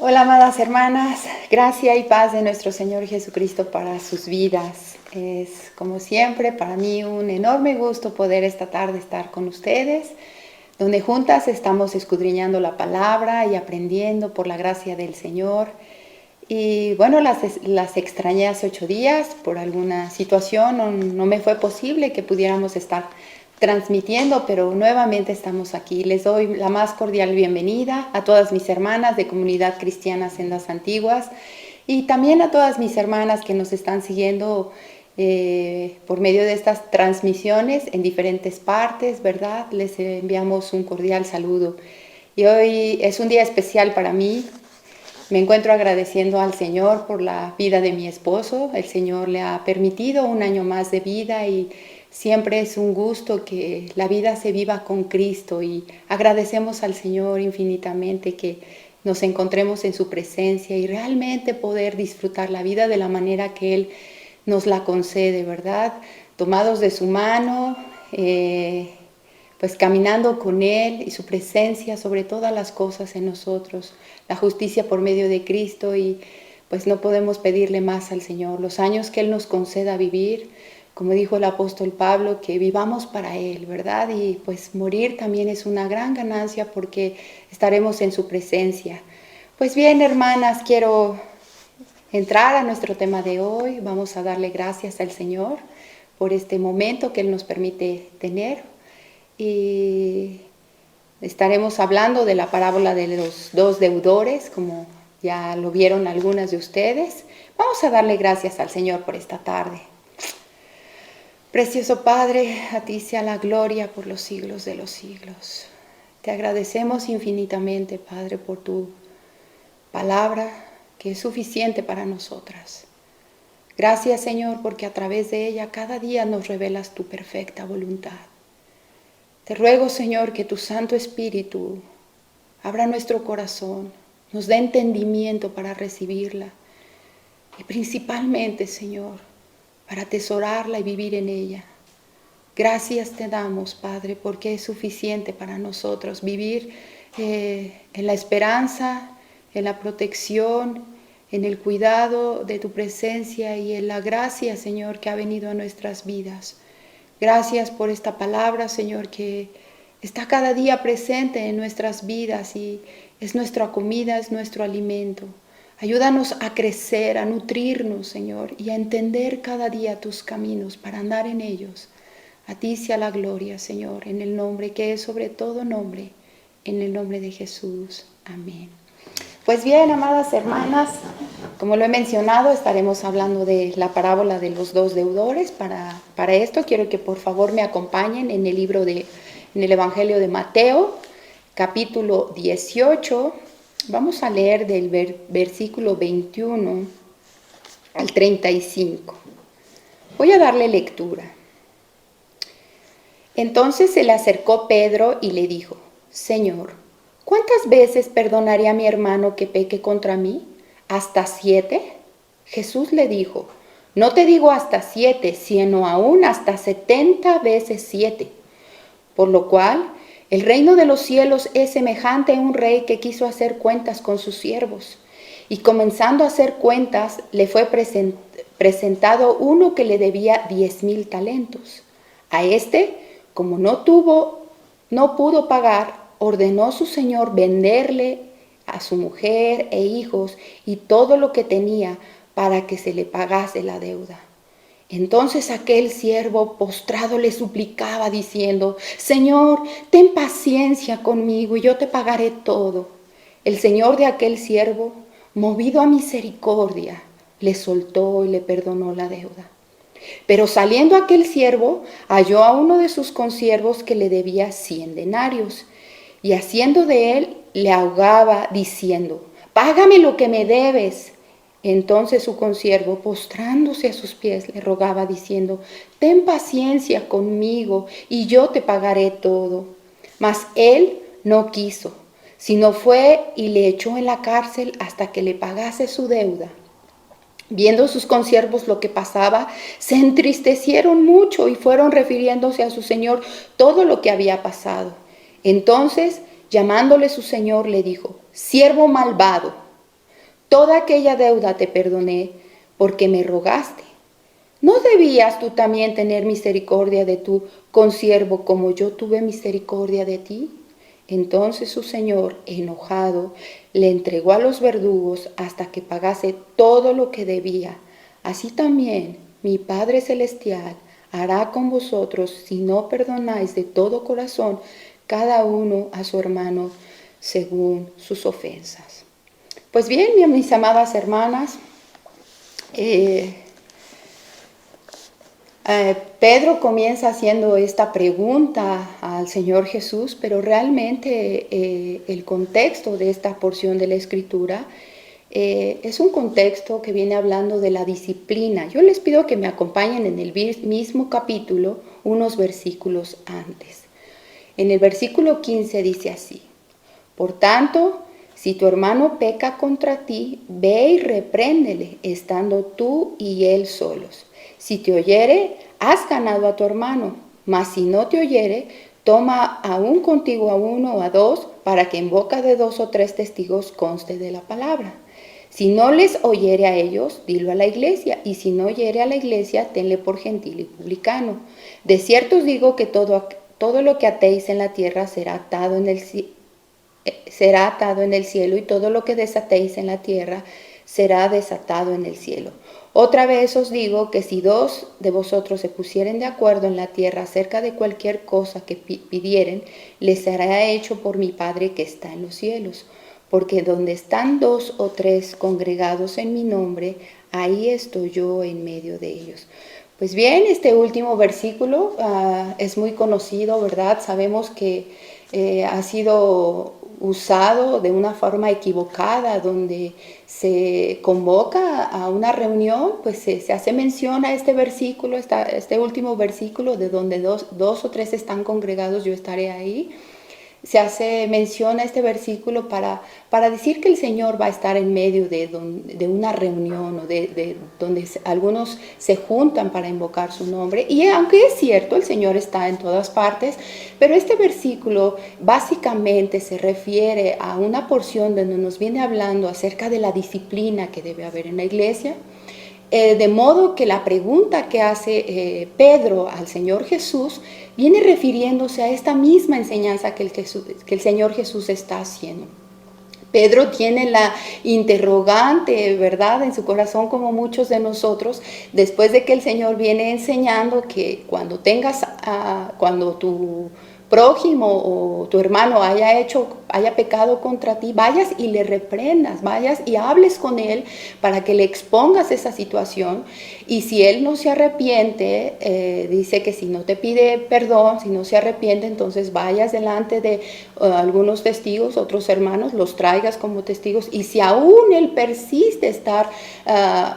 Hola, amadas hermanas, gracia y paz de nuestro Señor Jesucristo para sus vidas. Es, como siempre, para mí un enorme gusto poder esta tarde estar con ustedes, donde juntas estamos escudriñando la palabra y aprendiendo por la gracia del Señor. Y bueno, las extrañé hace 8 días, por alguna situación no me fue posible que pudiéramos estar transmitiendo, pero nuevamente estamos aquí. Les doy la más cordial bienvenida a todas mis hermanas de Comunidad Cristiana Sendas Antiguas y también a todas mis hermanas que nos están siguiendo por medio de estas transmisiones en diferentes partes, ¿verdad? Les enviamos un cordial saludo. Y hoy es un día especial para mí. Me encuentro agradeciendo al Señor por la vida de mi esposo. El Señor le ha permitido un año más de vida y siempre es un gusto que la vida se viva con Cristo, y agradecemos al Señor infinitamente que nos encontremos en su presencia y realmente poder disfrutar la vida de la manera que Él nos la concede, ¿verdad? Tomados de su mano, pues caminando con Él y su presencia sobre todas las cosas en nosotros, la justicia por medio de Cristo, y pues no podemos pedirle más al Señor. Los años que Él nos conceda vivir, como dijo el apóstol Pablo, que vivamos para Él, ¿verdad? Y pues morir también es una gran ganancia porque estaremos en su presencia. Pues bien, hermanas, quiero entrar a nuestro tema de hoy. Vamos a darle gracias al Señor por este momento que Él nos permite tener. Y estaremos hablando de la parábola de los dos deudores, como ya lo vieron algunas de ustedes. Vamos a darle gracias al Señor por esta tarde. Precioso Padre, a ti sea la gloria por los siglos de los siglos. Te agradecemos infinitamente, Padre, por tu palabra, que es suficiente para nosotras. Gracias, Señor, porque a través de ella cada día nos revelas tu perfecta voluntad. Te ruego, Señor, que tu Santo Espíritu abra nuestro corazón, nos dé entendimiento para recibirla y principalmente, Señor, para atesorarla y vivir en ella. Gracias te damos, Padre, porque es suficiente para nosotros vivir en la esperanza, en la protección, en el cuidado de tu presencia y en la gracia, Señor, que ha venido a nuestras vidas. Gracias por esta palabra, Señor, que está cada día presente en nuestras vidas y es nuestra comida, es nuestro alimento. Ayúdanos a crecer, a nutrirnos, Señor, y a entender cada día tus caminos para andar en ellos. A ti sea la gloria, Señor, en el nombre que es sobre todo nombre, en el nombre de Jesús. Amén. Pues bien, amadas hermanas, como lo he mencionado, estaremos hablando de la parábola de los dos deudores. Para esto quiero que por favor me acompañen en el Evangelio de Mateo, capítulo 18. Vamos a leer del versículo 21 al 35. Voy a darle lectura. Entonces se le acercó Pedro y le dijo: Señor, ¿cuántas veces perdonaré a mi hermano que peque contra mí? ¿Hasta 7? Jesús le dijo: No te digo hasta 7, sino aún hasta 70 veces 7. Por lo cual, el reino de los cielos es semejante a un rey que quiso hacer cuentas con sus siervos. Y comenzando a hacer cuentas, le fue presentado uno que le debía 10,000 talentos. A este, como no pudo pagar, ordenó su señor venderle a su mujer e hijos y todo lo que tenía para que se le pagase la deuda. Entonces aquel siervo postrado le suplicaba diciendo: Señor, ten paciencia conmigo y yo te pagaré todo. El señor de aquel siervo, movido a misericordia, le soltó y le perdonó la deuda. Pero saliendo aquel siervo, halló a uno de sus consiervos que le debía 100 denarios, y haciendo de él, le ahogaba diciendo: Págame lo que me debes. Entonces su consiervo, postrándose a sus pies, le rogaba diciendo: Ten paciencia conmigo y yo te pagaré todo. Mas él no quiso, sino fue y le echó en la cárcel hasta que le pagase su deuda. Viendo sus consiervos lo que pasaba, se entristecieron mucho y fueron refiriéndose a su señor todo lo que había pasado. Entonces, llamándole su señor, le dijo: Siervo malvado, Toda aquella deuda te perdoné porque me rogaste. ¿No debías tú también tener misericordia de tu consiervo como yo tuve misericordia de ti? Entonces su señor, enojado, le entregó a los verdugos hasta que pagase todo lo que debía. Así también mi Padre Celestial hará con vosotros si no perdonáis de todo corazón cada uno a su hermano según sus ofensas. Pues bien, mis amadas hermanas, Pedro comienza haciendo esta pregunta al Señor Jesús, pero realmente el contexto de esta porción de la Escritura es un contexto que viene hablando de la disciplina. Yo les pido que me acompañen en el mismo capítulo, unos versículos antes. En el versículo 15 dice así: por tanto, si tu hermano peca contra ti, ve y repréndele, estando tú y él solos. Si te oyere, has ganado a tu hermano, mas si no te oyere, toma aún contigo a uno o a dos, para que en boca de 2 o 3 testigos conste de la palabra. Si no les oyere a ellos, dilo a la iglesia, y si no oyere a la iglesia, tenle por gentil y publicano. De cierto os digo que todo lo que atéis en la tierra será atado en el cielo, y todo lo que desatéis en la tierra será desatado en el cielo. Otra vez os digo que si 2 de vosotros se pusieren de acuerdo en la tierra acerca de cualquier cosa que pidieren, les será hecho por mi Padre que está en los cielos. Porque donde están 2 o 3 congregados en mi nombre, ahí estoy yo en medio de ellos. Pues bien, este último versículo es muy conocido, ¿verdad? Sabemos que ha sido usado de una forma equivocada, donde se convoca a una reunión, pues se hace mención a este versículo, este último versículo, de donde dos o tres están congregados, yo estaré ahí. Se hace mención a este versículo para decir que el Señor va a estar en medio de una reunión, o de donde algunos se juntan para invocar su nombre. Y aunque es cierto, el Señor está en todas partes, pero este versículo básicamente se refiere a una porción donde nos viene hablando acerca de la disciplina que debe haber en la iglesia. De modo que la pregunta que hace Pedro al Señor Jesús viene refiriéndose a esta misma enseñanza que el Señor Jesús está haciendo. Pedro tiene la interrogante, ¿verdad?, en su corazón, como muchos de nosotros, después de que el Señor viene enseñando que cuando tu prójimo o tu hermano haya pecado contra ti, vayas y le reprendas, vayas y hables con él para que le expongas esa situación. Y si él no se arrepiente, dice que si no te pide perdón, si no se arrepiente, entonces vayas delante de algunos testigos, otros hermanos, los traigas como testigos. Y si aún él persiste estar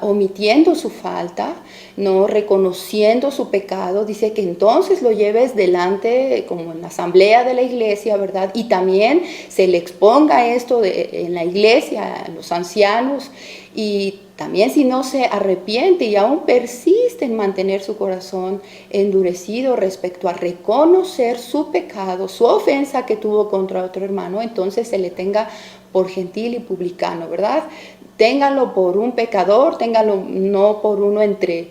omitiendo su falta, no reconociendo su pecado, dice que entonces lo lleves delante, como en la asamblea de la iglesia, ¿verdad? Y también se le exponga esto en la iglesia, a los ancianos. Y también si no se arrepiente y aún persiste en mantener su corazón endurecido respecto a reconocer su pecado, su ofensa que tuvo contra otro hermano, entonces se le tenga por gentil y publicano, ¿verdad? Ténganlo por un pecador, ténganlo no por uno entre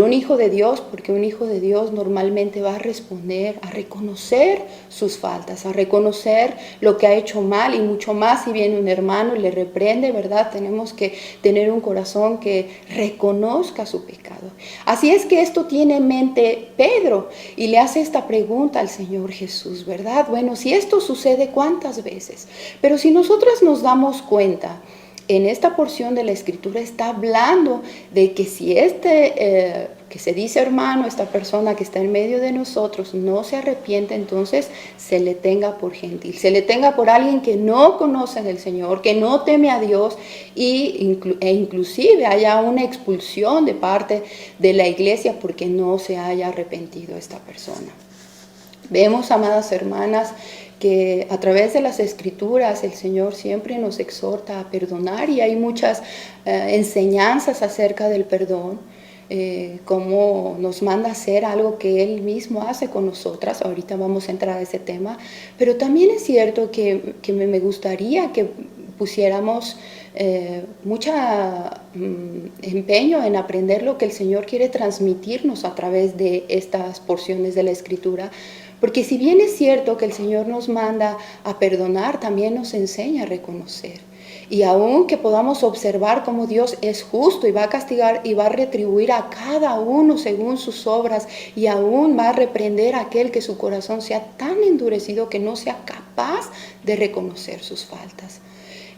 un hijo de Dios, porque un hijo de Dios normalmente va a responder, a reconocer sus faltas, a reconocer lo que ha hecho mal, y mucho más si viene un hermano y le reprende, ¿verdad? Tenemos que tener un corazón que reconozca su pecado. Así es que esto tiene en mente Pedro, y le hace esta pregunta al Señor Jesús, ¿verdad? Bueno, si esto sucede, ¿cuántas veces? Pero si nosotras nos damos cuenta, en esta porción de la Escritura está hablando de que si que se dice hermano, esta persona que está en medio de nosotros, no se arrepiente, entonces se le tenga por gentil, se le tenga por alguien que no conoce del Señor, que no teme a Dios, e inclusive haya una expulsión de parte de la iglesia porque no se haya arrepentido esta persona. Vemos, amadas hermanas, que a través de las Escrituras el Señor siempre nos exhorta a perdonar, y hay muchas enseñanzas acerca del perdón, como nos manda hacer algo que Él mismo hace con nosotras. Ahorita vamos a entrar a ese tema, pero también es cierto que me gustaría que pusiéramos empeño en aprender lo que el Señor quiere transmitirnos a través de estas porciones de la Escritura. Porque si bien es cierto que el Señor nos manda a perdonar, también nos enseña a reconocer. Y aún que podamos observar cómo Dios es justo y va a castigar y va a retribuir a cada uno según sus obras, y aún va a reprender a aquel que su corazón sea tan endurecido que no sea capaz de reconocer sus faltas.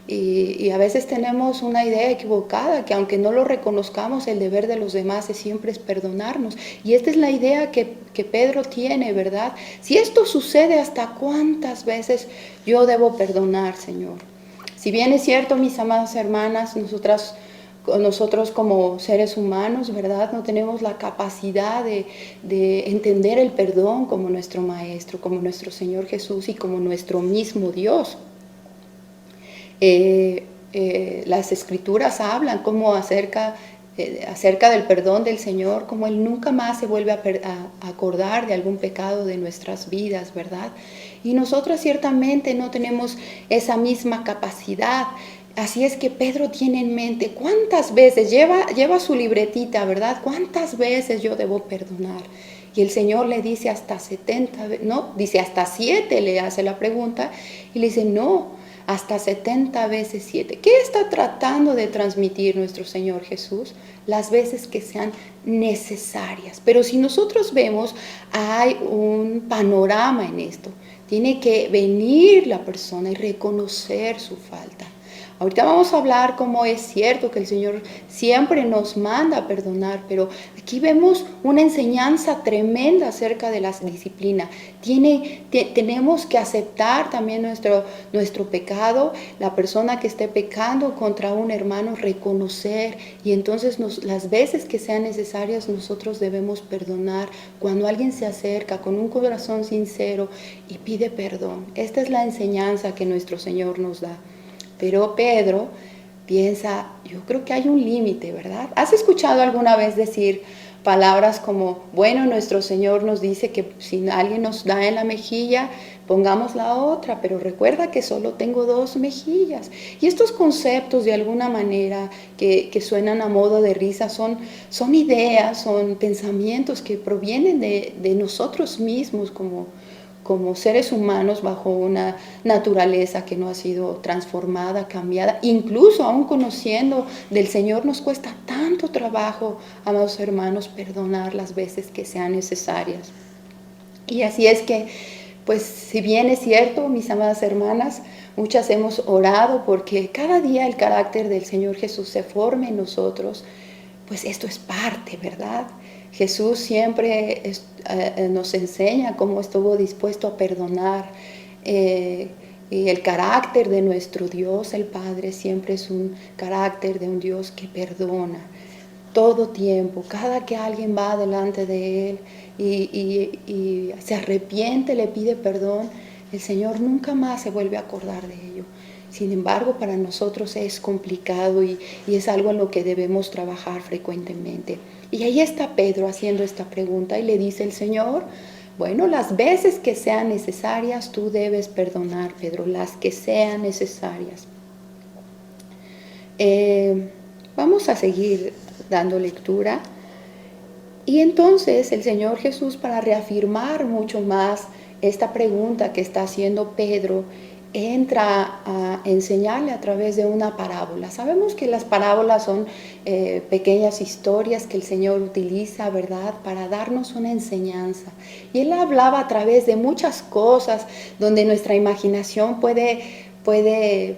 Y a veces tenemos una idea equivocada, que aunque no lo reconozcamos, el deber de los demás siempre es perdonarnos. Y esta es la idea que Pedro tiene, ¿verdad? Si esto sucede, ¿hasta cuántas veces yo debo perdonar, Señor? Si bien es cierto, mis amadas hermanas, nosotros como seres humanos, ¿verdad? No tenemos la capacidad de entender el perdón como nuestro Maestro, como nuestro Señor Jesús y como nuestro mismo Dios. Las Escrituras hablan como acerca del perdón del Señor, como Él nunca más se vuelve a acordar de algún pecado de nuestras vidas, ¿verdad? Y nosotros ciertamente no tenemos esa misma capacidad. Así es que Pedro tiene en mente cuántas veces, lleva su libretita, ¿verdad? ¿Cuántas veces yo debo perdonar? Y el Señor le dice hasta 70, no, dice hasta 7, le hace la pregunta, y le dice no, hasta 70 veces 7. ¿Qué está tratando de transmitir nuestro Señor Jesús? Las veces que sean necesarias. Pero si nosotros vemos, hay un panorama en esto. Tiene que venir la persona y reconocer su falta. Ahorita vamos a hablar cómo es cierto que el Señor siempre nos manda a perdonar, pero aquí vemos una enseñanza tremenda acerca de la disciplina. Tenemos que aceptar también nuestro pecado, la persona que esté pecando contra un hermano, reconocer, y entonces las veces que sean necesarias nosotros debemos perdonar. Cuando alguien se acerca con un corazón sincero y pide perdón, esta es la enseñanza que nuestro Señor nos da. Pero Pedro piensa, yo creo que hay un límite, ¿verdad? ¿Has escuchado alguna vez decir palabras como, bueno, nuestro Señor nos dice que si alguien nos da en la mejilla, pongamos la otra, pero recuerda que solo tengo 2 mejillas? Y estos conceptos, de alguna manera, que suenan a modo de risa, son ideas, son pensamientos que provienen de nosotros mismos como seres humanos bajo una naturaleza que no ha sido transformada, cambiada. Incluso aún conociendo del Señor nos cuesta tanto trabajo, amados hermanos, perdonar las veces que sean necesarias. Y así es que, pues si bien es cierto, mis amadas hermanas, muchas hemos orado porque cada día el carácter del Señor Jesús se forme en nosotros, pues esto es parte, ¿verdad? Jesús siempre nos enseña cómo estuvo dispuesto a perdonar. Y el carácter de nuestro Dios, el Padre, siempre es un carácter de un Dios que perdona todo tiempo. Cada que alguien va delante de Él y se arrepiente, le pide perdón, el Señor nunca más se vuelve a acordar de ello. Sin embargo, para nosotros es complicado y es algo en lo que debemos trabajar frecuentemente. Y ahí está Pedro haciendo esta pregunta y le dice el Señor, bueno, las veces que sean necesarias tú debes perdonar, Pedro, las que sean necesarias. Vamos a seguir dando lectura. Y entonces el Señor Jesús, para reafirmar mucho más esta pregunta que está haciendo Pedro, entra a enseñarle a través de una parábola. Sabemos que las parábolas son pequeñas historias que el Señor utiliza, ¿verdad?, para darnos una enseñanza. Y Él hablaba a través de muchas cosas donde nuestra imaginación puede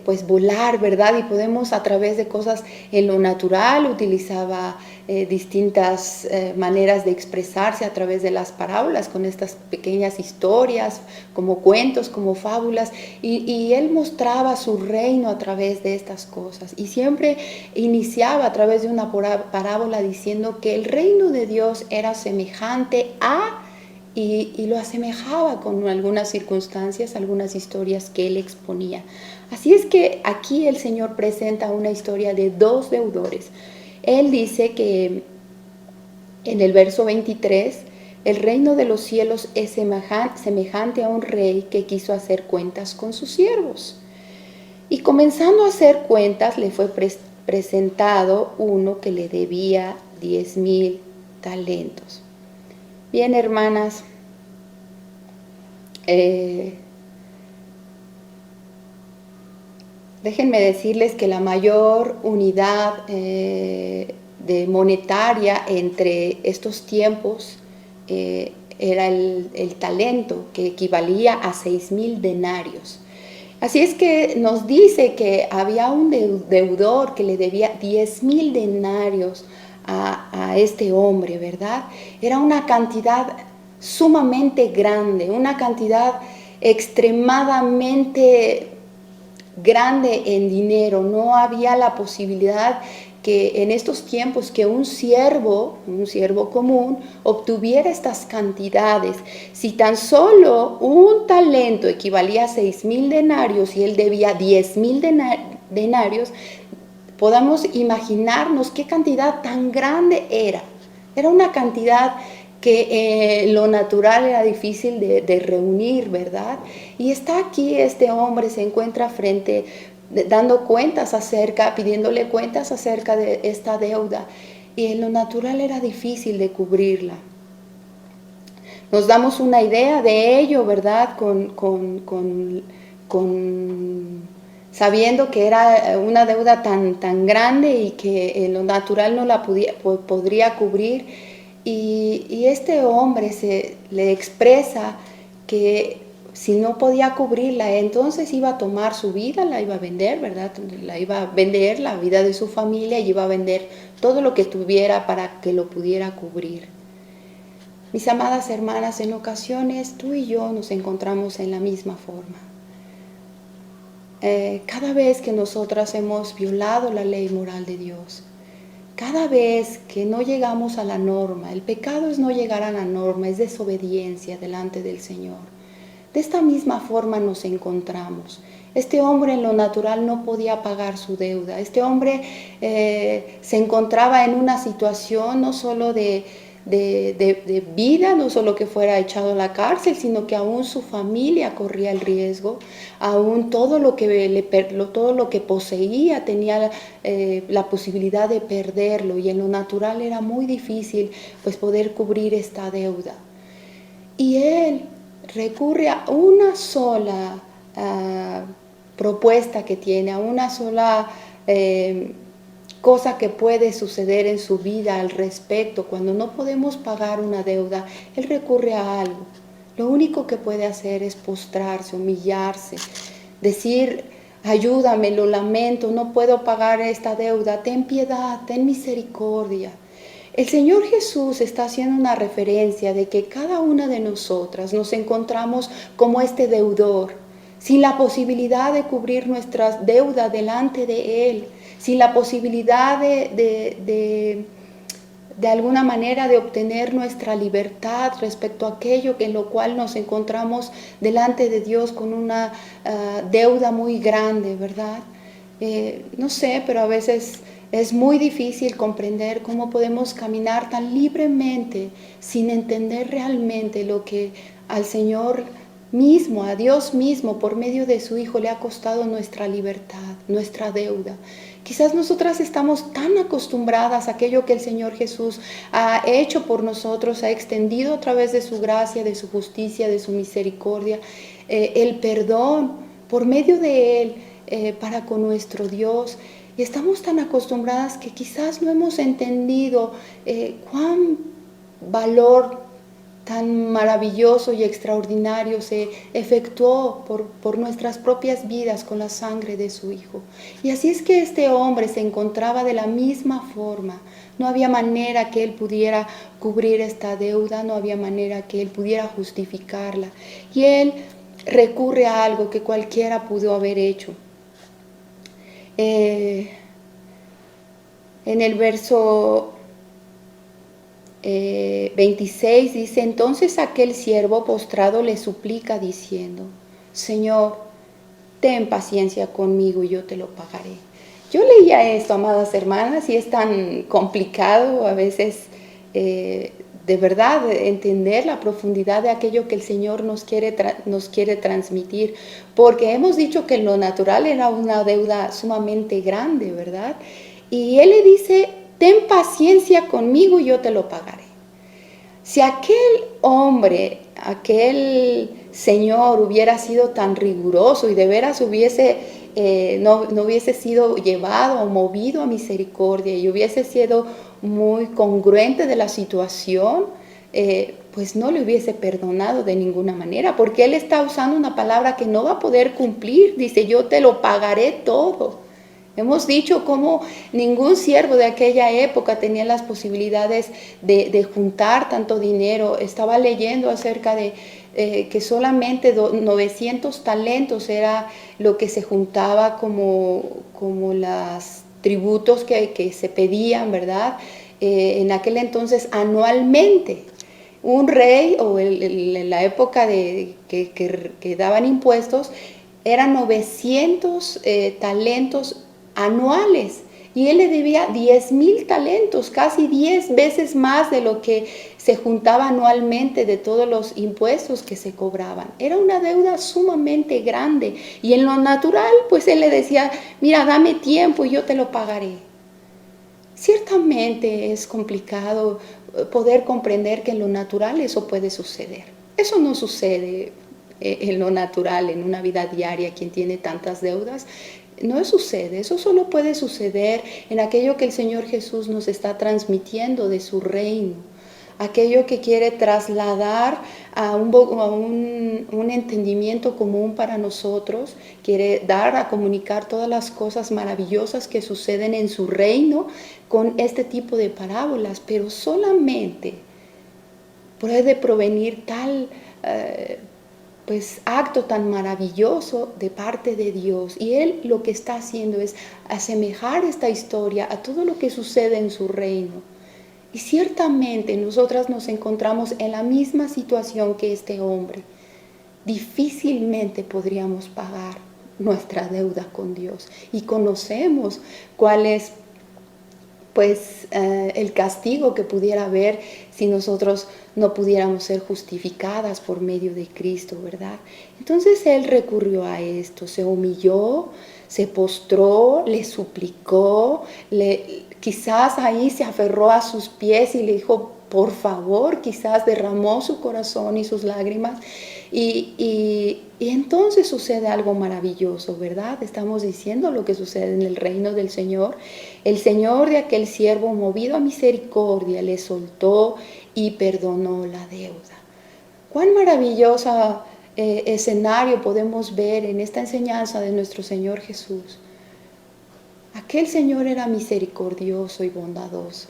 pues volar, ¿verdad? Y podemos a través de cosas en lo natural, utilizaba distintas maneras de expresarse a través de las parábolas, con estas pequeñas historias, como cuentos, como fábulas, y Él mostraba su reino a través de estas cosas, y siempre iniciaba a través de una parábola diciendo que el reino de Dios era semejante a, y lo asemejaba con algunas circunstancias, algunas historias que Él exponía. Así es que aquí el Señor presenta una historia de 2 deudores. Él dice que en el verso 23, el reino de los cielos es semejante a un rey que quiso hacer cuentas con sus siervos. Y comenzando a hacer cuentas, le fue presentado uno que le debía 10,000 talentos. Bien, hermanas, déjenme decirles que la mayor unidad de monetaria entre estos tiempos era el talento, que equivalía a 6,000 denarios. Así es que nos dice que había un deudor que le debía 10,000 denarios a este hombre, ¿verdad? Era una cantidad sumamente grande, una cantidad extremadamente grande en dinero. No había la posibilidad que en estos tiempos que un siervo común obtuviera estas cantidades. Si tan solo un talento equivalía a 6,000 denarios y él debía 10,000 denarios, podamos imaginarnos qué cantidad tan grande era. Era una cantidad que lo natural era difícil de reunir, ¿verdad? Y está aquí este hombre, se encuentra dando cuentas pidiéndole cuentas acerca de esta deuda. Y en lo natural era difícil de cubrirla. Nos damos una idea de ello, ¿verdad? Sabiendo que era una deuda tan grande y que en lo natural no la podría cubrir. Y este hombre le expresa que si no podía cubrirla, entonces iba a tomar su vida, la iba a vender, ¿verdad? La iba a vender, la vida de su familia, y iba a vender todo lo que tuviera para que lo pudiera cubrir. Mis amadas hermanas, en ocasiones tú y yo nos encontramos en la misma forma. Cada vez que nosotras hemos violado la ley moral de Dios, cada vez que no llegamos a la norma, el pecado es no llegar a la norma, es desobediencia delante del Señor. De esta misma forma nos encontramos. Este hombre en lo natural no podía pagar su deuda. Este hombre se encontraba en una situación no solo de vida, no solo que fuera echado a la cárcel, sino que aún su familia corría el riesgo, aún todo lo que poseía tenía la posibilidad de perderlo, y en lo natural era muy difícil pues poder cubrir esta deuda. Y él recurre a una sola propuesta que tiene, a una sola cosa que puede suceder en su vida al respecto. Cuando no podemos pagar una deuda, él recurre a algo. Lo único que puede hacer es postrarse, humillarse, decir: ayúdame, lo lamento, no puedo pagar esta deuda, ten piedad, ten misericordia. El Señor Jesús está haciendo una referencia de que cada una de nosotras nos encontramos como este deudor, sin la posibilidad de cubrir nuestras deudas delante de Él, sin la posibilidad de alguna manera de obtener nuestra libertad respecto a aquello en lo cual nos encontramos delante de Dios con una deuda muy grande, ¿verdad? No sé, pero a veces es muy difícil comprender cómo podemos caminar tan libremente sin entender realmente lo que al Señor mismo, a Dios mismo, por medio de su Hijo, le ha costado nuestra libertad, nuestra deuda. Quizás nosotras estamos tan acostumbradas a aquello que el Señor Jesús ha hecho por nosotros, ha extendido a través de su gracia, de su justicia, de su misericordia, el perdón por medio de Él para con nuestro Dios. Y estamos tan acostumbradas que quizás no hemos entendido cuán valor tan maravilloso y extraordinario se efectuó por nuestras propias vidas con la sangre de su Hijo. Y así es que este hombre se encontraba de la misma forma. No había manera que él pudiera cubrir esta deuda, no había manera que él pudiera justificarla. Y él recurre a algo que cualquiera pudo haber hecho. En el verso 26 dice: entonces aquel siervo postrado le suplica diciendo: Señor, ten paciencia conmigo y yo te lo pagaré. Yo leía esto, amadas hermanas, y es tan complicado a veces de verdad entender la profundidad de aquello que el Señor nos quiere transmitir, porque hemos dicho que lo natural era una deuda sumamente grande, ¿verdad? Y Él le dice, ten paciencia conmigo y yo te lo pagaré. Si aquel hombre, aquel Señor hubiera sido tan riguroso y de veras no hubiese sido llevado o movido a misericordia y hubiese sido muy congruente de la situación, pues no le hubiese perdonado de ninguna manera, porque Él está usando una palabra que no va a poder cumplir. Dice, yo te lo pagaré todo. Hemos dicho cómo ningún siervo de aquella época tenía las posibilidades de juntar tanto dinero. Estaba leyendo acerca de que solamente 900 talentos era lo que se juntaba como los tributos que se pedían, ¿verdad? En aquel entonces anualmente. Un rey, o en la época que daban impuestos, eran 900 talentos anuales, y él le debía 10,000 talentos, casi 10 veces más de lo que se juntaba anualmente de todos los impuestos que se cobraban. Era una deuda sumamente grande, y en lo natural, pues él le decía, mira, dame tiempo y yo te lo pagaré. Ciertamente es complicado poder comprender que en lo natural eso puede suceder. Eso no sucede en lo natural, en una vida diaria, quien tiene tantas deudas. No sucede, eso solo puede suceder en aquello que el Señor Jesús nos está transmitiendo de su reino, aquello que quiere trasladar a un entendimiento común para nosotros, quiere dar a comunicar todas las cosas maravillosas que suceden en su reino con este tipo de parábolas, pero solamente puede provenir tal pues acto tan maravilloso de parte de Dios. Y Él lo que está haciendo es asemejar esta historia a todo lo que sucede en su reino. Y ciertamente nosotras nos encontramos en la misma situación que este hombre. Difícilmente podríamos pagar nuestra deuda con Dios. Y conocemos cuál es pues el castigo que pudiera haber si nosotros no pudiéramos ser justificadas por medio de Cristo, ¿verdad? Entonces Él recurrió a esto, se humilló, se postró, le suplicó, quizás ahí se aferró a sus pies y le dijo, por favor, quizás derramó su corazón y sus lágrimas. Y entonces sucede algo maravilloso, ¿verdad? Estamos diciendo lo que sucede en el reino del Señor. El Señor de aquel siervo, movido a misericordia, le soltó y perdonó la deuda. Cuán maravilloso escenario podemos ver en esta enseñanza de nuestro Señor Jesús. Aquel Señor era misericordioso y bondadoso.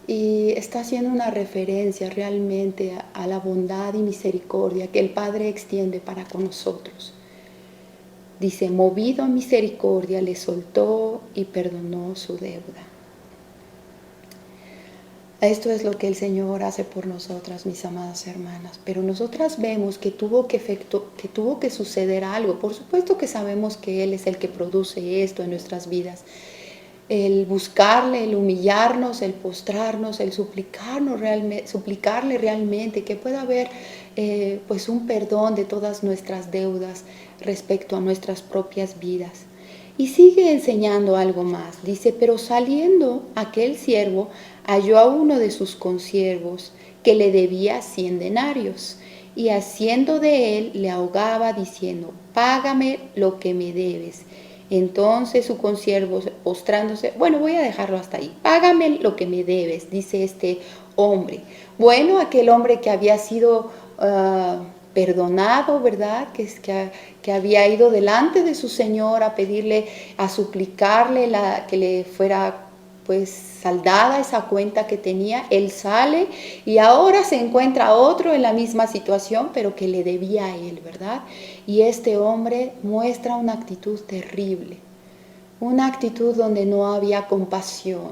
Y está haciendo una referencia realmente a la bondad y misericordia que el Padre extiende para con nosotros. Dice, movido a misericordia, le soltó y perdonó su deuda. Esto es lo que el Señor hace por nosotras, mis amadas hermanas. Pero nosotras vemos que tuvo que suceder algo. Por supuesto que sabemos que Él es el que produce esto en nuestras vidas. El buscarle, el humillarnos, el postrarnos, el suplicarle realmente que pueda haber pues un perdón de todas nuestras deudas respecto a nuestras propias vidas. Y sigue enseñando algo más. Dice, pero saliendo aquel siervo halló a uno de sus consiervos que le debía 100 denarios y haciendo de él le ahogaba diciendo, págame lo que me debes. Entonces su consiervo, postrándose, bueno, voy a dejarlo hasta ahí. Págame lo que me debes, dice este hombre. Bueno, aquel hombre que había sido perdonado, ¿verdad? Que había ido delante de su Señor a pedirle, a suplicarle que le fuera pues saldada esa cuenta que tenía. Él sale y ahora se encuentra otro en la misma situación, pero que le debía a él, ¿verdad? Y este hombre muestra una actitud terrible, una actitud donde no había compasión,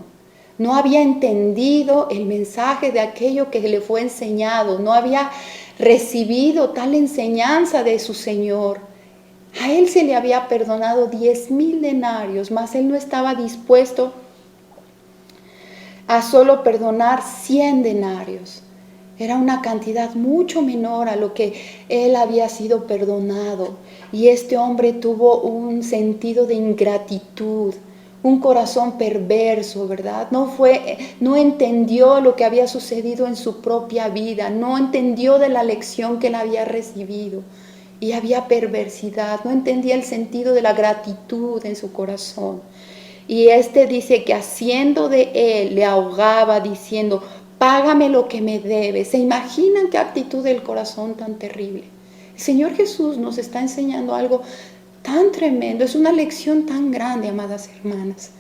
no había entendido el mensaje de aquello que le fue enseñado, no había recibido tal enseñanza de su Señor. A él se le había perdonado 10,000 denarios, mas él no estaba dispuesto a solo perdonar 100 denarios. Era una cantidad mucho menor a lo que él había sido perdonado. Y este hombre tuvo un sentido de ingratitud, un corazón perverso, ¿verdad? No entendió lo que había sucedido en su propia vida, no entendió de la lección que él había recibido. Y había perversidad, no entendía el sentido de la gratitud en su corazón. Y este dice que haciendo de él le ahogaba diciendo: págame lo que me debes. ¿Se imaginan qué actitud del corazón tan terrible? El Señor Jesús nos está enseñando algo tan tremendo, es una lección tan grande, amadas hermanas.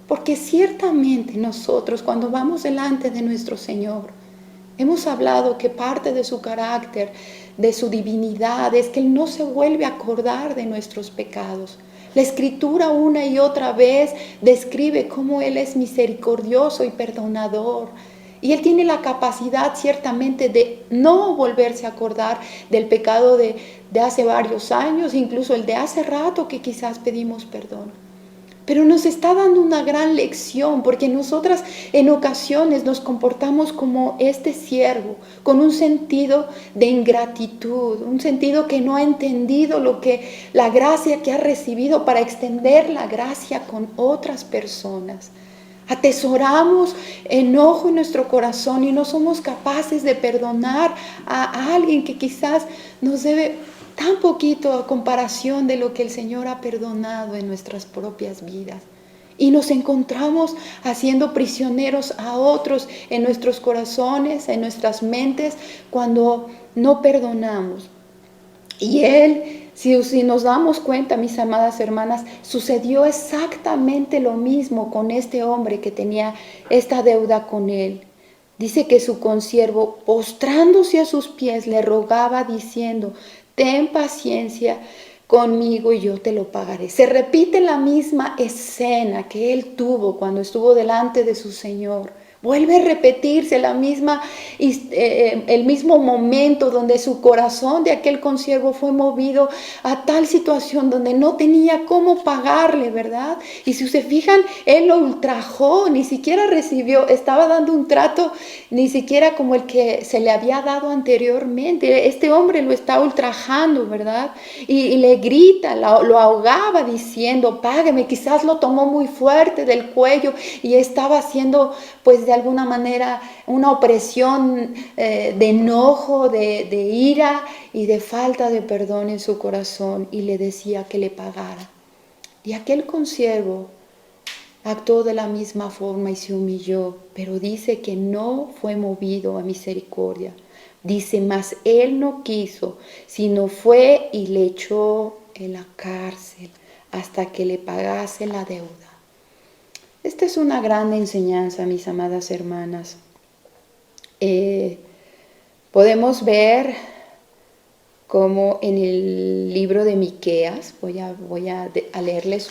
Porque ciertamente nosotros, cuando vamos delante de nuestro Señor, hemos hablado que parte de su carácter, de su divinidad, es que Él no se vuelve a acordar de nuestros pecados. La Escritura una y otra vez describe cómo Él es misericordioso y perdonador. Y Él tiene la capacidad ciertamente de no volverse a acordar del pecado de hace varios años, incluso el de hace rato que quizás pedimos perdón. Pero nos está dando una gran lección, porque nosotras en ocasiones nos comportamos como este siervo, con un sentido de ingratitud, un sentido que no ha entendido la gracia que ha recibido para extender la gracia con otras personas. Atesoramos enojo en nuestro corazón y no somos capaces de perdonar a alguien que quizás nos debe tan poquito a comparación de lo que el Señor ha perdonado en nuestras propias vidas. Y nos encontramos haciendo prisioneros a otros en nuestros corazones, en nuestras mentes, cuando no perdonamos. Y si nos damos cuenta, mis amadas hermanas, sucedió exactamente lo mismo con este hombre que tenía esta deuda con él. Dice que su consiervo, postrándose a sus pies, le rogaba diciendo: ten paciencia conmigo y yo te lo pagaré. Se repite la misma escena que él tuvo cuando estuvo delante de su Señor. Vuelve a repetirse el mismo momento donde su corazón de aquel consiervo fue movido a tal situación donde no tenía cómo pagarle, ¿verdad? Y si se fijan, él lo ultrajó, ni siquiera recibió, estaba dando un trato ni siquiera como el que se le había dado anteriormente. Este hombre lo está ultrajando, ¿verdad? Y le grita, lo ahogaba diciendo: págame. Quizás lo tomó muy fuerte del cuello y estaba haciendo, pues de alguna manera, una opresión de enojo, de ira y de falta de perdón en su corazón, y le decía que le pagara. Y aquel consiervo actuó de la misma forma y se humilló, pero dice que no fue movido a misericordia. Dice: mas él no quiso, sino fue y le echó en la cárcel hasta que le pagase la deuda. Esta es una gran enseñanza, mis amadas hermanas. Podemos ver cómo en el libro de Miqueas, voy a leerles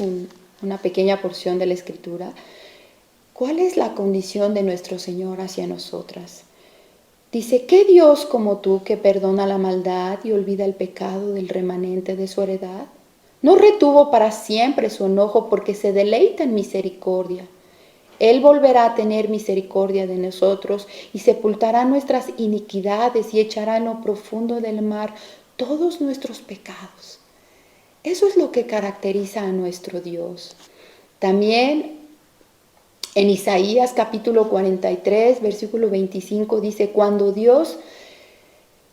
una pequeña porción de la Escritura, ¿cuál es la condición de nuestro Señor hacia nosotras? Dice: ¿qué Dios como tú, que perdona la maldad y olvida el pecado del remanente de su heredad? No retuvo para siempre su enojo, porque se deleita en misericordia. Él volverá a tener misericordia de nosotros y sepultará nuestras iniquidades y echará en lo profundo del mar todos nuestros pecados. Eso es lo que caracteriza a nuestro Dios. También en Isaías capítulo 43, versículo 25 dice: cuando Dios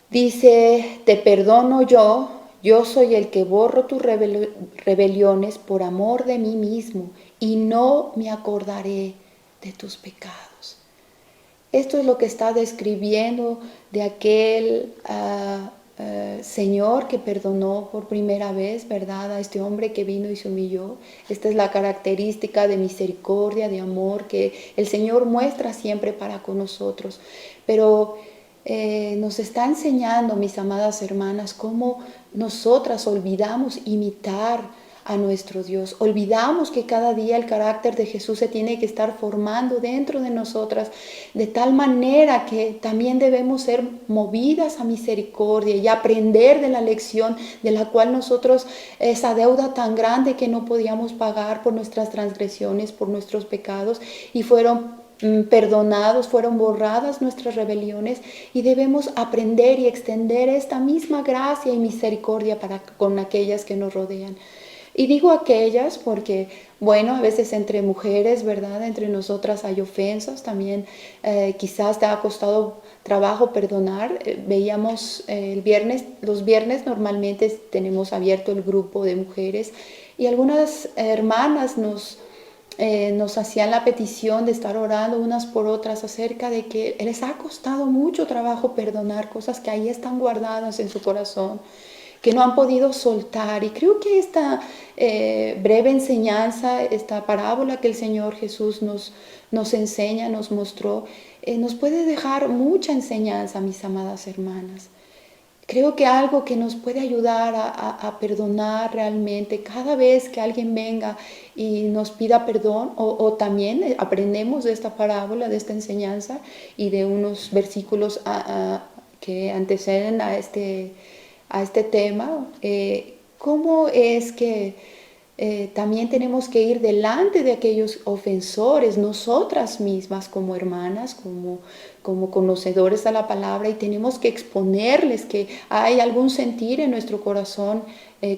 dice: te perdono yo soy el que borro tus rebeliones por amor de mí mismo, y no me acordaré de tus pecados. Esto es lo que está describiendo de aquel Señor que perdonó por primera vez, ¿verdad?, a este hombre que vino y se humilló. Esta es la característica de misericordia, de amor que el Señor muestra siempre para con nosotros. Pero nos está enseñando, mis amadas hermanas, cómo nosotras olvidamos imitar a nuestro Dios. Olvidamos que cada día el carácter de Jesús se tiene que estar formando dentro de nosotras, de tal manera que también debemos ser movidas a misericordia y aprender de la lección de la cual nosotros, esa deuda tan grande que no podíamos pagar por nuestras transgresiones, por nuestros pecados, y fueron perdonados, fueron borradas nuestras rebeliones y debemos aprender y extender esta misma gracia y misericordia con aquellas que nos rodean. Y digo aquellas porque, bueno, a veces entre mujeres, ¿verdad? Entre nosotras hay ofensas, también quizás te ha costado trabajo perdonar. Veíamos los viernes normalmente tenemos abierto el grupo de mujeres y algunas hermanas nos hacían la petición de estar orando unas por otras acerca de que les ha costado mucho trabajo perdonar cosas que ahí están guardadas en su corazón, que no han podido soltar. Y creo que esta breve enseñanza, esta parábola que el Señor Jesús nos enseña, nos mostró, nos puede dejar mucha enseñanza, mis amadas hermanas. Creo que algo que nos puede ayudar a perdonar realmente cada vez que alguien venga y nos pida perdón, o también aprendemos de esta parábola, de esta enseñanza y de unos versículos que anteceden a este tema, cómo es que también tenemos que ir delante de aquellos ofensores, nosotras mismas como hermanas, como conocedores de la palabra, y tenemos que exponerles que hay algún sentir en nuestro corazón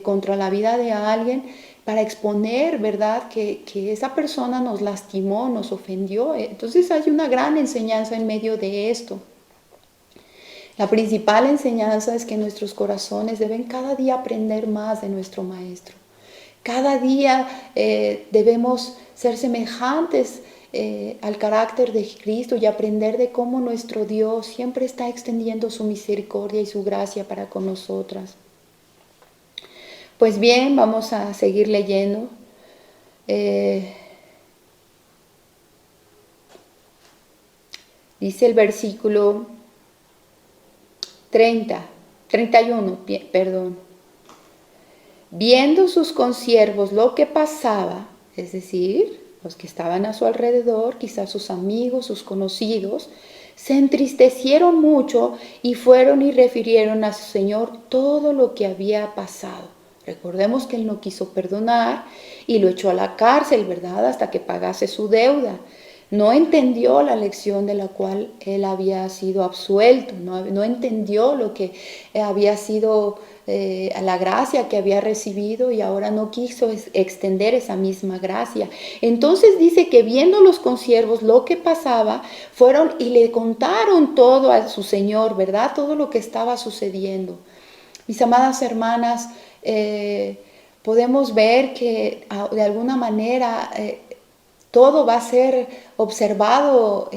contra la vida de alguien, para exponer, ¿verdad?, que esa persona nos lastimó, nos ofendió. Entonces hay una gran enseñanza en medio de esto. La principal enseñanza es que nuestros corazones deben cada día aprender más de nuestro Maestro. Cada día debemos ser semejantes al carácter de Cristo y aprender de cómo nuestro Dios siempre está extendiendo su misericordia y su gracia para con nosotras. Pues bien, vamos a seguir leyendo. Dice el versículo 31, perdón. Viendo sus consiervos lo que pasaba, es decir, los que estaban a su alrededor, quizás sus amigos, sus conocidos, se entristecieron mucho y fueron y refirieron a su Señor todo lo que había pasado. Recordemos que él no quiso perdonar y lo echó a la cárcel, ¿verdad?, hasta que pagase su deuda. No entendió la lección de la cual él había sido absuelto, no entendió lo que había sido la gracia que había recibido, y ahora no quiso extender esa misma gracia. Entonces dice que viendo los consiervos lo que pasaba, fueron y le contaron todo a su Señor, ¿verdad? Todo lo que estaba sucediendo. Mis amadas hermanas, podemos ver que de alguna manera todo va a ser observado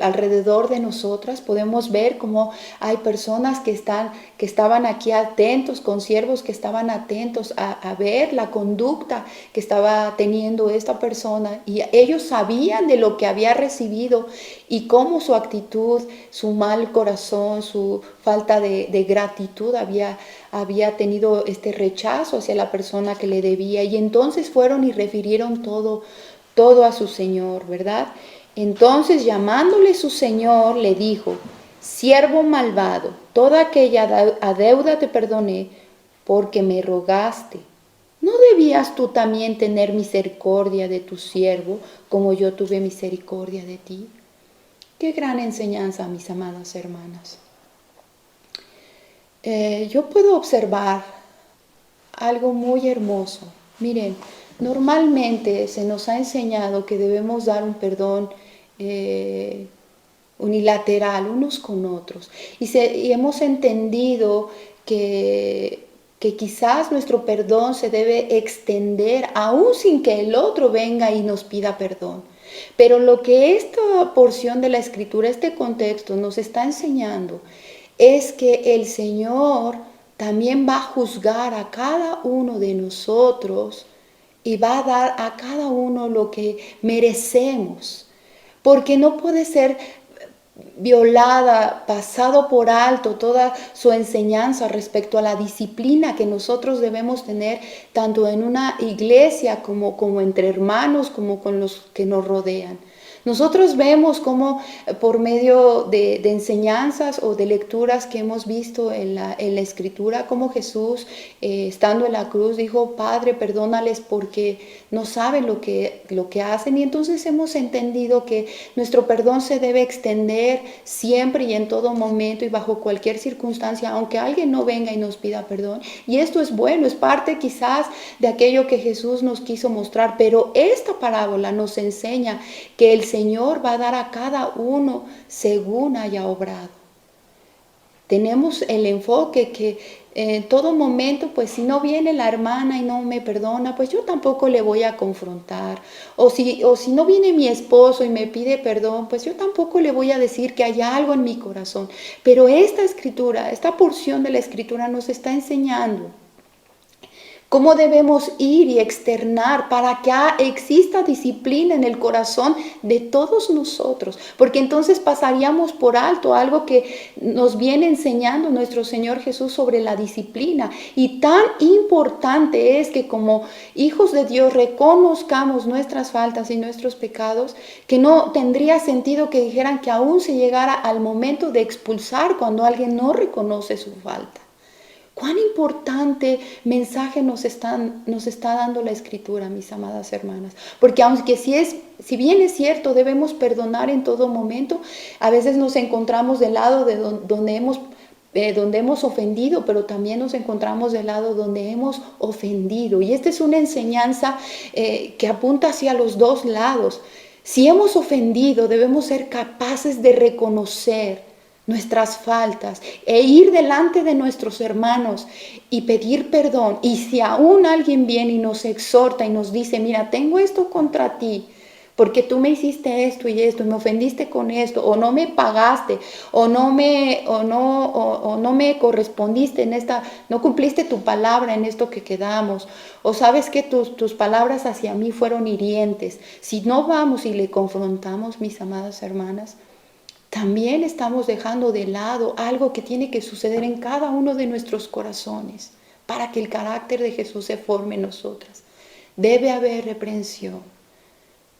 alrededor de nosotras. Podemos ver cómo hay personas que estaban aquí atentos, consiervos que estaban atentos a ver la conducta que estaba teniendo esta persona, y ellos sabían de lo que había recibido y cómo su actitud, su mal corazón, su falta de gratitud había tenido este rechazo hacia la persona que le debía, y entonces fueron y refirieron todo a su Señor, ¿verdad? Entonces, llamándole su Señor, le dijo: siervo malvado, toda aquella deuda te perdoné porque me rogaste. ¿No debías tú también tener misericordia de tu siervo como yo tuve misericordia de ti? Qué gran enseñanza, mis amadas hermanas. Yo puedo observar algo muy hermoso. Miren, normalmente se nos ha enseñado que debemos dar un perdón unilateral unos con otros, y hemos entendido que quizás nuestro perdón se debe extender aún sin que el otro venga y nos pida perdón. Pero lo que esta porción de la Escritura, este contexto nos está enseñando, es que el Señor también va a juzgar a cada uno de nosotros y va a dar a cada uno lo que merecemos, porque no puede ser violada, pasado por alto toda su enseñanza respecto a la disciplina que nosotros debemos tener tanto en una iglesia como entre hermanos, como con los que nos rodean. Nosotros vemos cómo por medio de enseñanzas o de lecturas que hemos visto en la Escritura, cómo Jesús, estando en la cruz, dijo, Padre, perdónales porque no saben lo que hacen. Y entonces hemos entendido que nuestro perdón se debe extender siempre y en todo momento y bajo cualquier circunstancia, aunque alguien no venga y nos pida perdón. Y esto es bueno, es parte quizás de aquello que Jesús nos quiso mostrar, pero esta parábola nos enseña que el Señor va a dar a cada uno según haya obrado. Tenemos el enfoque que en todo momento, pues si no viene la hermana y no me perdona, pues yo tampoco le voy a confrontar. O si no viene mi esposo y me pide perdón, pues yo tampoco le voy a decir que hay algo en mi corazón. Pero esta escritura, esta porción de la escritura nos está enseñando cómo debemos ir y externar para que exista disciplina en el corazón de todos nosotros. Porque entonces pasaríamos por alto algo que nos viene enseñando nuestro Señor Jesús sobre la disciplina. Y tan importante es que como hijos de Dios reconozcamos nuestras faltas y nuestros pecados, que no tendría sentido que dijeran que aún se llegara al momento de expulsar cuando alguien no reconoce su falta. Cuán importante mensaje nos está dando la Escritura, mis amadas hermanas. Porque aunque si bien es cierto, debemos perdonar en todo momento, a veces nos encontramos del lado de donde hemos ofendido, pero también nos encontramos del lado donde hemos ofendido. Y esta es una enseñanza que apunta hacia los dos lados. Si hemos ofendido, debemos ser capaces de reconocer nuestras faltas e ir delante de nuestros hermanos y pedir perdón. Y si aún alguien viene y nos exhorta y nos dice, mira, tengo esto contra ti, porque tú me hiciste esto y me ofendiste con esto, o no me pagaste, o no me correspondiste en esta, no cumpliste tu palabra en esto que quedamos, o sabes que tus palabras hacia mí fueron hirientes. Si no vamos y le confrontamos, mis amadas hermanas, también estamos dejando de lado algo que tiene que suceder en cada uno de nuestros corazones para que el carácter de Jesús se forme en nosotras. Debe haber reprensión.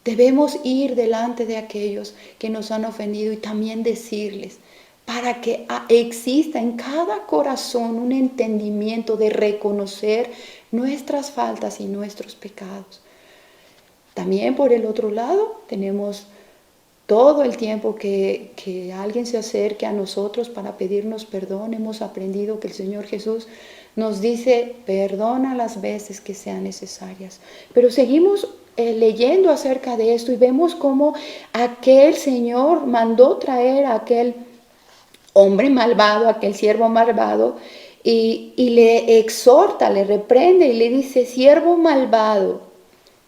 Debemos ir delante de aquellos que nos han ofendido y también decirles, para que exista en cada corazón un entendimiento de reconocer nuestras faltas y nuestros pecados. También por el otro lado tenemos todo el tiempo que alguien se acerque a nosotros para pedirnos perdón, hemos aprendido que el Señor Jesús nos dice, perdona las veces que sean necesarias. Pero seguimos leyendo acerca de esto y vemos cómo aquel Señor mandó traer a aquel hombre malvado, aquel siervo malvado, y le exhorta, le reprende y le dice, siervo malvado,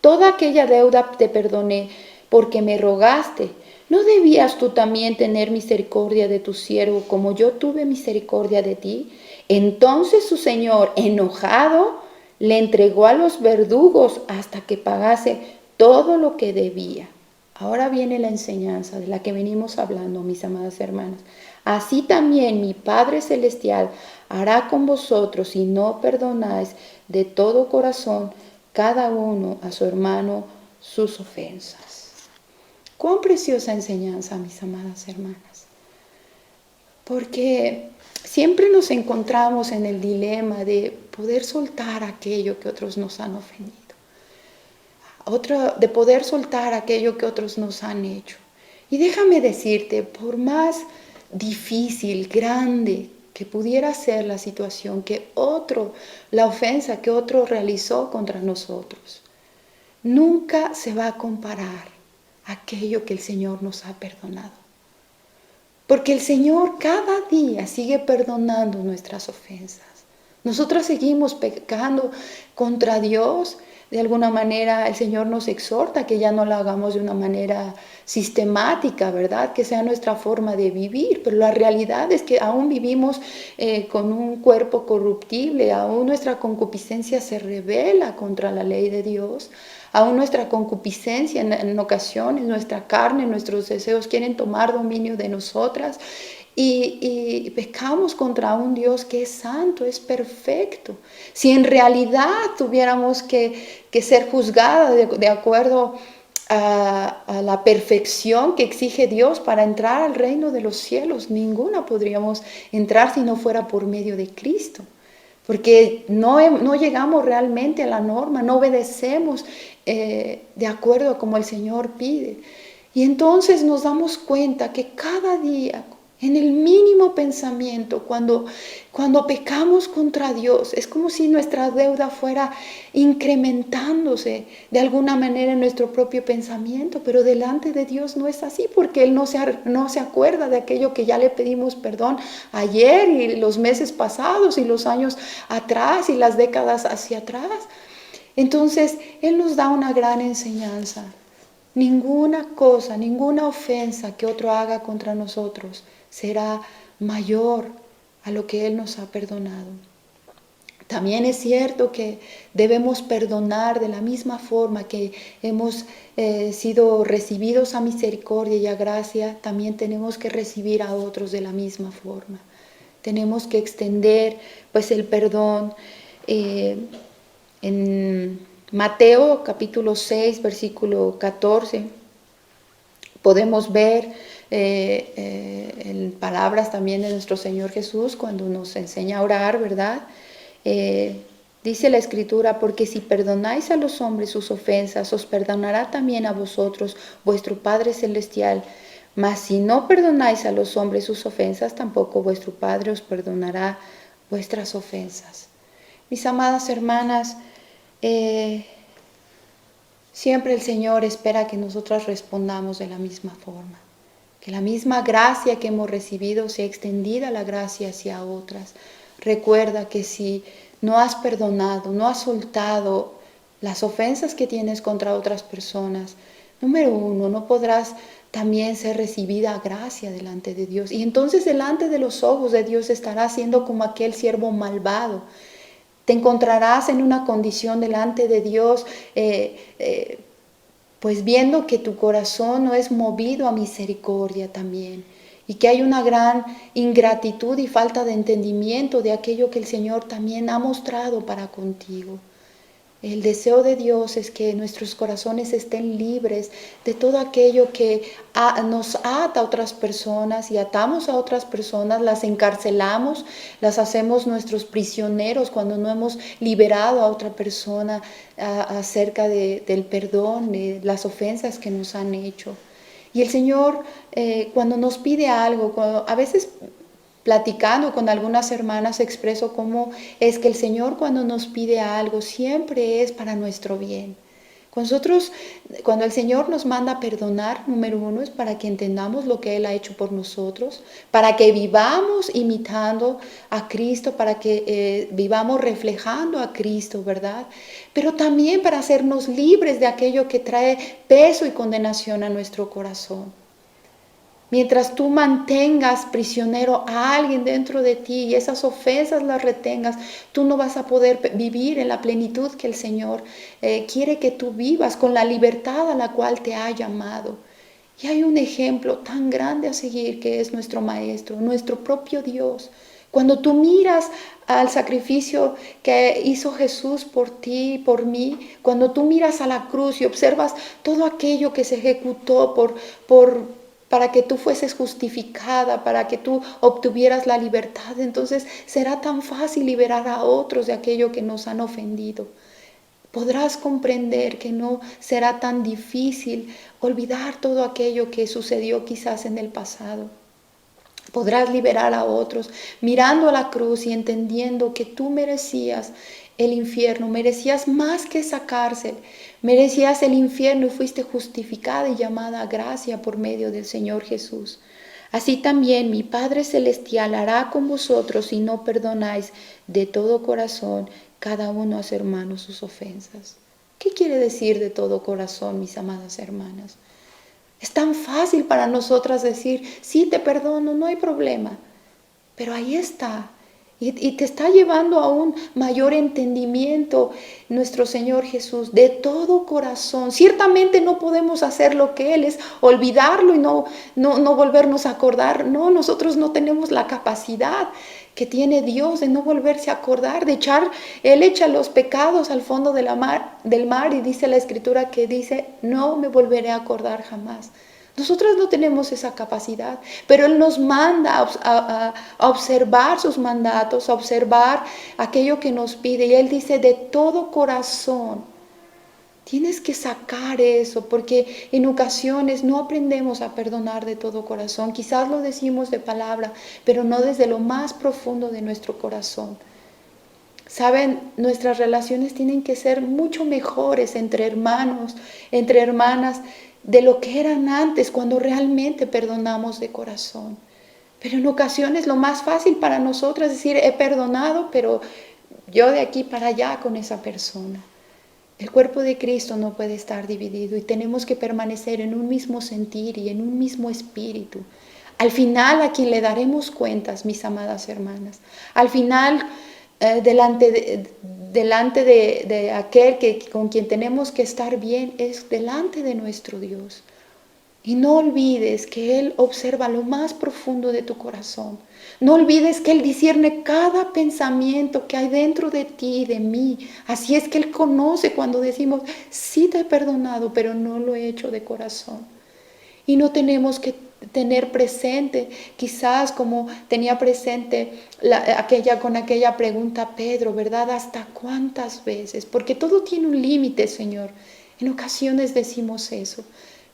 toda aquella deuda te perdoné porque me rogaste. ¿No debías tú también tener misericordia de tu siervo como yo tuve misericordia de ti? Entonces su señor, enojado, le entregó a los verdugos hasta que pagase todo lo que debía. Ahora viene la enseñanza de la que venimos hablando, mis amadas hermanas. Así también mi Padre Celestial hará con vosotros si no perdonáis de todo corazón cada uno a su hermano sus ofensas. Cuán preciosa enseñanza, mis amadas hermanas. Porque siempre nos encontramos en el dilema de poder soltar aquello que otros nos han ofendido. De poder soltar aquello que otros nos han hecho. Y déjame decirte, por más difícil, grande que pudiera ser la situación la ofensa que otro realizó contra nosotros, nunca se va a comparar aquello que el Señor nos ha perdonado. Porque el Señor cada día sigue perdonando nuestras ofensas. Nosotros seguimos pecando contra Dios. De alguna manera el Señor nos exhorta que ya no lo hagamos de una manera sistemática, ¿verdad? Que sea nuestra forma de vivir. Pero la realidad es que aún vivimos con un cuerpo corruptible. Aún nuestra concupiscencia se rebela contra la ley de Dios. Aún nuestra concupiscencia en ocasiones, nuestra carne, nuestros deseos quieren tomar dominio de nosotras y pecamos contra un Dios que es santo, es perfecto. Si en realidad tuviéramos que ser juzgadas de acuerdo a la perfección que exige Dios para entrar al reino de los cielos. Ninguna podríamos entrar si no fuera por medio de Cristo. Porque no llegamos realmente a la norma, no obedecemos de acuerdo a como el Señor pide. Y entonces nos damos cuenta que cada día, en el mínimo pensamiento, cuando pecamos contra Dios, es como si nuestra deuda fuera incrementándose de alguna manera en nuestro propio pensamiento, pero delante de Dios no es así, porque Él no se acuerda de aquello que ya le pedimos perdón ayer y los meses pasados y los años atrás y las décadas hacia atrás. Entonces, Él nos da una gran enseñanza. Ninguna cosa, ninguna ofensa que otro haga contra nosotros será mayor a lo que Él nos ha perdonado. También es cierto que debemos perdonar de la misma forma que hemos sido recibidos a misericordia y a gracia, también tenemos que recibir a otros de la misma forma. Tenemos que extender pues el perdón. En Mateo capítulo 6, versículo 14, podemos ver en palabras también de nuestro Señor Jesús cuando nos enseña a orar, ¿verdad? Dice la Escritura, porque si perdonáis a los hombres sus ofensas, os perdonará también a vosotros vuestro Padre Celestial. Mas si no perdonáis a los hombres sus ofensas, tampoco vuestro Padre os perdonará vuestras ofensas. Mis amadas hermanas, siempre el Señor espera que nosotras respondamos de la misma forma. Que la misma gracia que hemos recibido sea extendida la gracia hacia otras. Recuerda que si no has perdonado, no has soltado las ofensas que tienes contra otras personas, número uno, no podrás también ser recibida gracia delante de Dios. Y entonces delante de los ojos de Dios estarás siendo como aquel siervo malvado. Te encontrarás en una condición delante de Dios, pues viendo que tu corazón no es movido a misericordia también. Y que hay una gran ingratitud y falta de entendimiento de aquello que el Señor también ha mostrado para contigo. El deseo de Dios es que nuestros corazones estén libres de todo aquello que nos ata a otras personas y atamos a otras personas, las encarcelamos, las hacemos nuestros prisioneros cuando no hemos liberado a otra persona acerca del perdón, de las ofensas que nos han hecho. Y el Señor cuando nos pide algo, a veces platicando con algunas hermanas expreso cómo es que el Señor cuando nos pide algo siempre es para nuestro bien. Cuando el Señor nos manda a perdonar, número uno, es para que entendamos lo que Él ha hecho por nosotros, para que vivamos imitando a Cristo, para que vivamos reflejando a Cristo, ¿verdad? Pero también para hacernos libres de aquello que trae peso y condenación a nuestro corazón. Mientras tú mantengas prisionero a alguien dentro de ti y esas ofensas las retengas, tú no vas a poder vivir en la plenitud que el Señor quiere que tú vivas, con la libertad a la cual te ha llamado. Y hay un ejemplo tan grande a seguir que es nuestro Maestro, nuestro propio Dios. Cuando tú miras al sacrificio que hizo Jesús por ti y por mí, cuando tú miras a la cruz y observas todo aquello que se ejecutó para que tú fueses justificada, para que tú obtuvieras la libertad, entonces será tan fácil liberar a otros de aquello que nos han ofendido. Podrás comprender que no será tan difícil olvidar todo aquello que sucedió quizás en el pasado. Podrás liberar a otros mirando a la cruz y entendiendo que tú merecías el infierno, merecías más que esa cárcel, merecías el infierno y fuiste justificada y llamada a gracia por medio del Señor Jesús. Así también mi Padre Celestial hará con vosotros si no perdonáis de todo corazón cada uno a su hermano sus ofensas. ¿Qué quiere decir de todo corazón, mis amadas hermanas? Es tan fácil para nosotras decir, sí, te perdono, no hay problema. Pero ahí está. Y te está llevando a un mayor entendimiento nuestro Señor Jesús, de todo corazón. Ciertamente no podemos hacer lo que Él es, olvidarlo y no volvernos a acordar. No, nosotros no tenemos la capacidad que tiene Dios de no volverse a acordar, Él echa los pecados al fondo del mar y dice la Escritura que dice, no me volveré a acordar jamás. Nosotros no tenemos esa capacidad, pero Él nos manda a observar sus mandatos, a observar aquello que nos pide. Y Él dice, de todo corazón, tienes que sacar eso, porque en ocasiones no aprendemos a perdonar de todo corazón. Quizás lo decimos de palabra, pero no desde lo más profundo de nuestro corazón. Saben, nuestras relaciones tienen que ser mucho mejores entre hermanos, entre hermanas, de lo que eran antes, cuando realmente perdonamos de corazón. Pero en ocasiones lo más fácil para nosotras es decir, he perdonado, pero yo de aquí para allá con esa persona. El cuerpo de Cristo no puede estar dividido y tenemos que permanecer en un mismo sentir y en un mismo espíritu. Al final, a quien le daremos cuentas, mis amadas hermanas, al final, delante de aquel con quien tenemos que estar bien, es delante de nuestro Dios. Y no olvides que Él observa lo más profundo de tu corazón. No olvides que Él discierne cada pensamiento que hay dentro de ti y de mí. Así es que Él conoce cuando decimos, sí te he perdonado, pero no lo he hecho de corazón. Y no tenemos que tener presente, quizás como tenía presente con aquella pregunta Pedro, ¿verdad? ¿Hasta cuántas veces? Porque todo tiene un límite, Señor. En ocasiones decimos eso.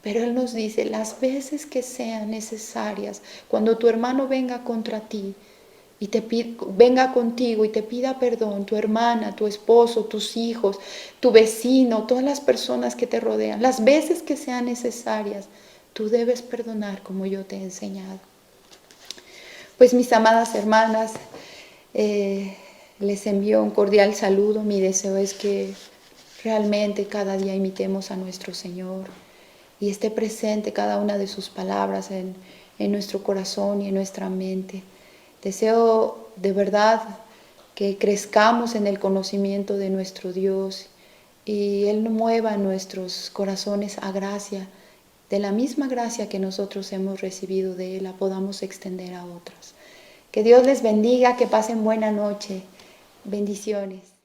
Pero Él nos dice, las veces que sean necesarias, cuando tu hermano venga contra ti y venga contigo y te pida perdón, tu hermana, tu esposo, tus hijos, tu vecino, todas las personas que te rodean, las veces que sean necesarias, tú debes perdonar como yo te he enseñado. Pues mis amadas hermanas, les envío un cordial saludo. Mi deseo es que realmente cada día imitemos a nuestro Señor y esté presente cada una de sus palabras en nuestro corazón y en nuestra mente. Deseo de verdad que crezcamos en el conocimiento de nuestro Dios y Él mueva nuestros corazones a gracia, de la misma gracia que nosotros hemos recibido de Él, la podamos extender a otros. Que Dios les bendiga, que pasen buena noche. Bendiciones.